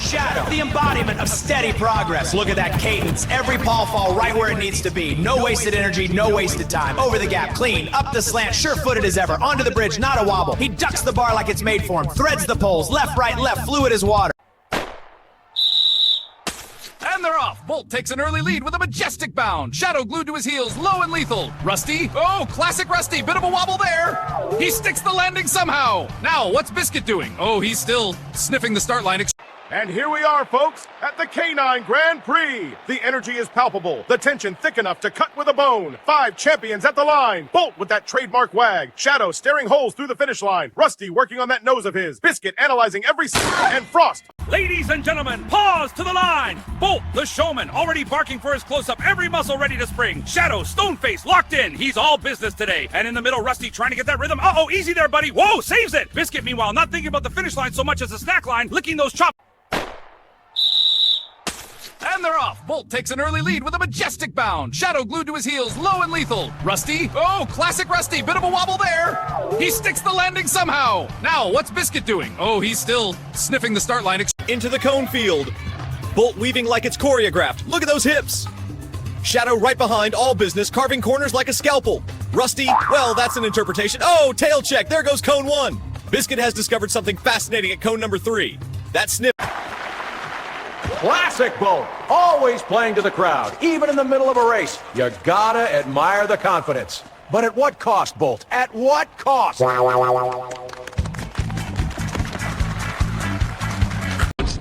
Shadow, the embodiment of steady progress. Look at that cadence. Every paw fall right where it needs to be. No wasted energy, no wasted time. Over the gap, clean, up the slant, sure-footed as ever. Onto the bridge, not a wobble. He ducks the bar like it's made for him. Threads the poles, left, right, left, fluid as water. And they're off. Bolt takes an early lead with a majestic bound. Shadow glued to his heels, low and lethal. Rusty, oh, classic Rusty, bit of a wobble there. He sticks the landing somehow. Now, what's Biscuit doing? Oh, he's still sniffing the start line. And here we are, folks, at the K9 Grand Prix. The energy is palpable, the tension thick enough to cut with a bone. 5 champions at the line. Bolt with that trademark wag. Shadow staring holes through the finish line. Rusty working on that nose of his. Biscuit analyzing every and Frost. Ladies and gentlemen, pause to the line. Bolt, the showman, already barking for his close-up, every muscle ready to spring. Shadow, stone-faced, locked in. He's all business today. And in the middle, Rusty trying to get that rhythm. Uh-oh, easy there, buddy. Whoa, saves it. Biscuit, meanwhile, not thinking about the finish line so much as the snack line, licking those chops. And they're off. Bolt takes an early lead with a majestic bound. Shadow glued to his heels, low and lethal. Rusty, oh, classic Rusty, bit of a wobble there. He sticks the landing somehow. Now, what's Biscuit doing? Oh, he's still sniffing the start line. Into the cone field. Bolt weaving like it's choreographed. Look at those hips. Shadow right behind, all business, carving corners like a scalpel. Rusty, well, that's an interpretation. Oh, tail check, there goes cone 1. Biscuit has discovered something fascinating at cone number 3. That sniff. Classic Bolt, always playing to the crowd, even in the middle of a race. You gotta admire the confidence. But at what cost, Bolt? At what cost?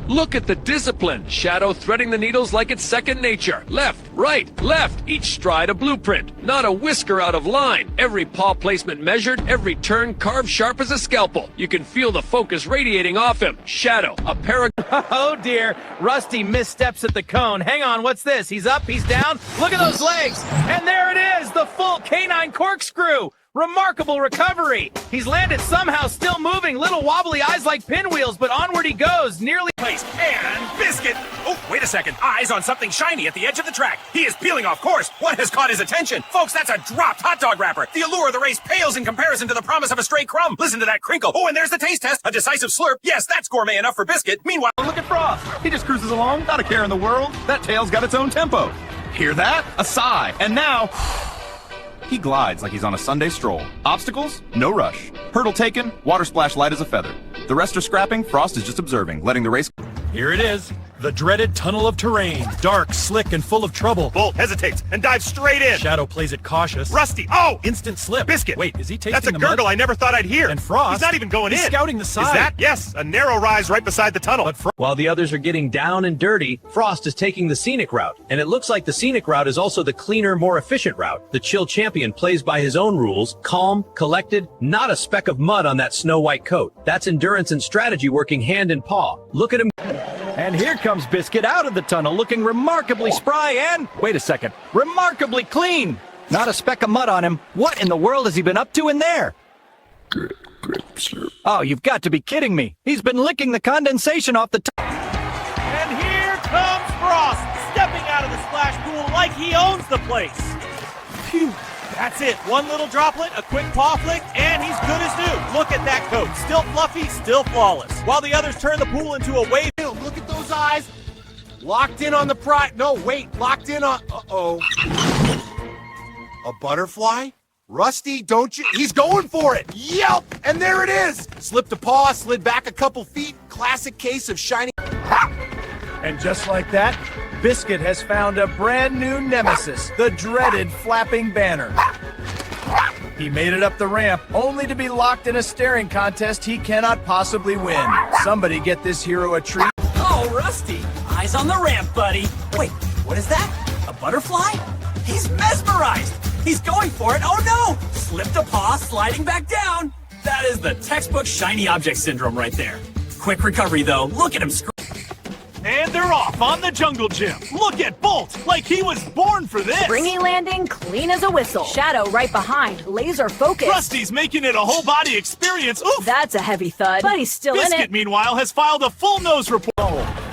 Look at the discipline. Shadow threading the needles like it's second nature. Left, right, left. Each stride a blueprint. Not a whisker out of line. Every paw placement measured. Every turn carved sharp as a scalpel. You can feel the focus radiating off him. Shadow, a pair of... Oh dear, Rusty missteps at the cone. Hang on, what's this? He's up, he's down. Look at those legs. And there it is, the full K9 corkscrew. Remarkable recovery. He's landed somehow, still moving, little wobbly eyes like pinwheels, but onward he goes, nearly Place. And Biscuit. Oh, wait a second. Eyes on something shiny at the edge of the track. He is peeling off course. What has caught his attention? Folks, that's a dropped hot dog wrapper. The allure of the race pales in comparison to the promise of a stray crumb. Listen to that crinkle. Oh, and there's the taste test. A decisive slurp. Yes, that's gourmet enough for Biscuit. Meanwhile, Look at Frost. He just cruises along, not a care in the world. That tail's got its own tempo. Hear that? A sigh. And now... he glides like he's on a Sunday stroll. Obstacles? No rush. Hurdle taken, water splash light as a feather. The rest are scrapping, Frost is just observing, letting the race... Here it is, the dreaded tunnel of terrain. Dark, slick, and full of trouble. Bolt hesitates and dives straight in. Shadow plays it cautious. Rusty, oh! Instant slip. Biscuit. Wait, is he tasting That's a the gurgle mud? I never thought I'd hear. And Frost. He's not even going He's in. scouting the side. Is that? Yes, a narrow rise right beside the tunnel. But While the others are getting down and dirty, Frost is taking the scenic route. And it looks like the scenic route is also the cleaner, more efficient route. The chill champion plays by his own rules, calm, collected, not a speck of mud on that snow-white coat. That's endurance and strategy working hand in paw. Look at him. And here comes Biscuit out of the tunnel, looking remarkably spry and, wait a second, remarkably clean. Not a speck of mud on him. What in the world has he been up to in there? Oh, you've got to be kidding me. He's been licking the condensation off the And here comes Frost, stepping out of the splash pool like he owns the place. Phew. That's it. One little droplet, a quick paw flick, and he's good as new. Look at that coat. Still fluffy, still flawless. While the others turn the pool into a wave. Look at those eyes. Locked in on the prize. No, wait. Locked in on... Uh-oh. A butterfly? Rusty, don't you... He's going for it. Yelp! And there it is. Slipped a paw, slid back a couple feet. Classic case of shiny... And just like that, Biscuit has found a brand new nemesis, the dreaded flapping banner. He made it up the ramp, only to be locked in a staring contest he cannot possibly win. Somebody get this hero a treat. Oh, Rusty, eyes on the ramp, buddy. Wait, what is that? A butterfly? He's mesmerized. He's going for it. Oh no! Slipped a paw, sliding back down. That is the textbook shiny object syndrome right there. Quick recovery though. Look at him And they're off on the jungle gym. Look at Bolt, like he was born for this. Springy landing, clean as a whistle. Shadow right behind, laser focus. Rusty's making it a whole body experience. Oof! That's a heavy thud, but he's still Biscuit, in it. meanwhile, has filed a full nose report.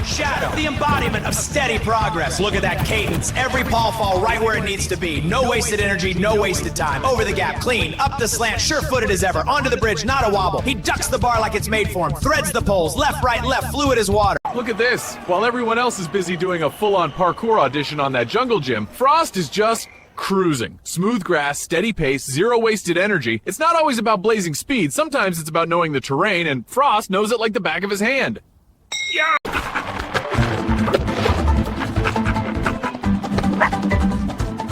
Shadow, the embodiment of steady progress. Look at that cadence. Every paw fall right where it needs to be. No wasted energy, no wasted time. Over the gap, clean, up the slant, sure-footed as ever. Onto the bridge, not a wobble. He ducks the bar like it's made for him. Threads the poles, left, right, left, fluid as water. Look at this. While everyone else is busy doing a full-on parkour audition on that jungle gym, Frost is just cruising. Smooth grass, steady pace, zero wasted energy. It's not always about blazing speed. Sometimes it's about knowing the terrain, and Frost knows it like the back of his hand. Yeah!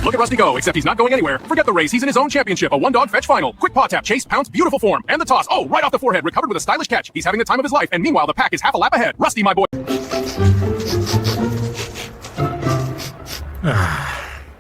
Look at Rusty go, except he's not going anywhere. Forget the race, he's in his own championship, a one-dog fetch final. Quick paw tap, chase, pounce, beautiful form. And the toss, oh, right off the forehead, recovered with a stylish catch. He's having the time of his life, and meanwhile the pack is half a lap ahead. Rusty, my boy.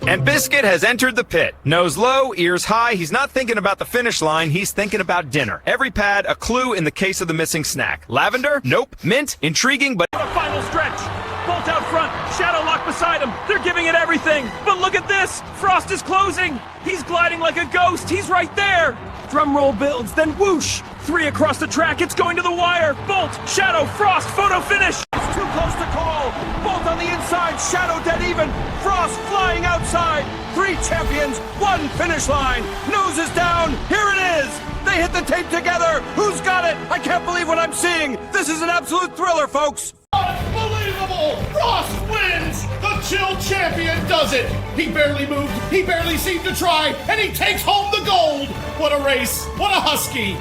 And Biscuit has entered the pit. Nose low, ears high. He's not thinking about the finish line. He's thinking about dinner. Every pad, a clue in the case of the missing snack. Lavender? Nope. Mint? Intriguing, but... The final stretch. Bolt out front. Shadow locked beside him. They're giving it everything. But look at this. Frost is closing. He's gliding like a ghost. He's right there. Drum roll builds, then whoosh. 3 across the track. It's going to the wire. Bolt, Shadow, Frost, photo finish. It's too close to call. Bolt on the inside. Shadow dead even. Frost flying outside. 3 champions, 1 finish line. Nose is down. Here it is. They hit the tape together. Who's got it? I can't believe what I'm seeing. This is an absolute thriller, folks. Unbelievable! Frost wins! The chill champion does it! He barely moved, he barely seemed to try, and he takes home the gold! What a race! What a husky!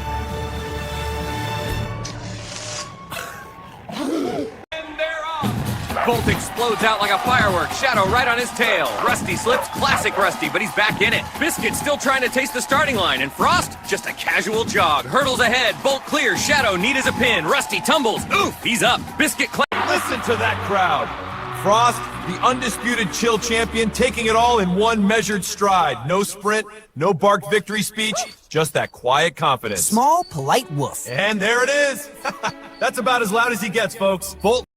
And they're off! Bolt explodes out like a firework. Shadow right on his tail. Rusty slips, classic Rusty, but he's back in it. Biscuit still trying to taste the starting line, and Frost, just a casual jog. Hurdles ahead, Bolt clears, Shadow neat as a pin. Rusty tumbles, oof, he's up. Biscuit Listen to that crowd. Frost, the undisputed chill champion, taking it all in one measured stride. No sprint, no barked victory speech, just that quiet confidence. Small, polite woof. And there it is. That's about as loud as he gets, folks. Bolt